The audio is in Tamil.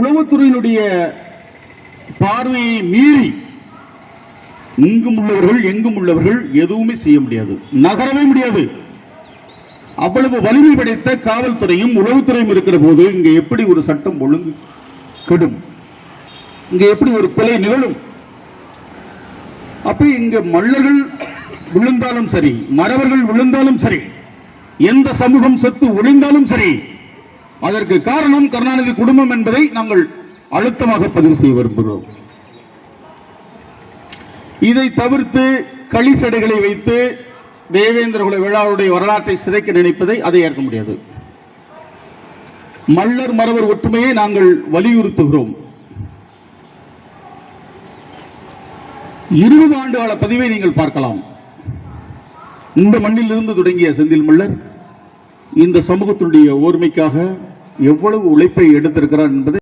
உளவுத்துறையினுடைய பார்வையை மீறி இங்கும் உள்ளவர்கள் எங்கும் உள்ளவர்கள் எதுவுமே செய்ய முடியாது, நகரவே முடியாது. அவ்வளவு வலிமை படைத்த காவல்துறையும் உளவுத்துறையும் இருக்கிற போது இங்க எப்படி ஒரு சட்டம் ஒழுங்கு கெடும்? இங்க எப்படி ஒரு கொலை நிகழும்? அப்ப இங்க மல்லர்கள் விழுந்தாலும் சரி, மறவர்கள் விழுந்தாலும் சரி, எந்த சமூகம் சொத்து ஒழிந்தாலும் சரி, அதற்கு காரணம் கருணாநிதி குடும்பம் என்பதை நாங்கள் அழுத்தமாக பதிவு செய்ய விரும்புகிறோம். இதை தவிர்த்து களிசடைகளை வைத்து தேவேந்திரகுல விழாவுடைய வரலாற்றை சிதைக்க நினைப்பதை அதை ஏற்க முடியாது. மல்லர் மறவர் ஒற்றுமையை நாங்கள் வலியுறுத்துகிறோம். 20 ஆண்டு கால பதிவை நீங்கள் பார்க்கலாம். இந்த மண்ணில் இருந்து தொடங்கிய செந்தில் மல்லர் இந்த சமூகத்தினுடைய ஓர்மைக்காக எவ்வளவு உழைப்பை எடுத்திருக்கிறார் என்பதை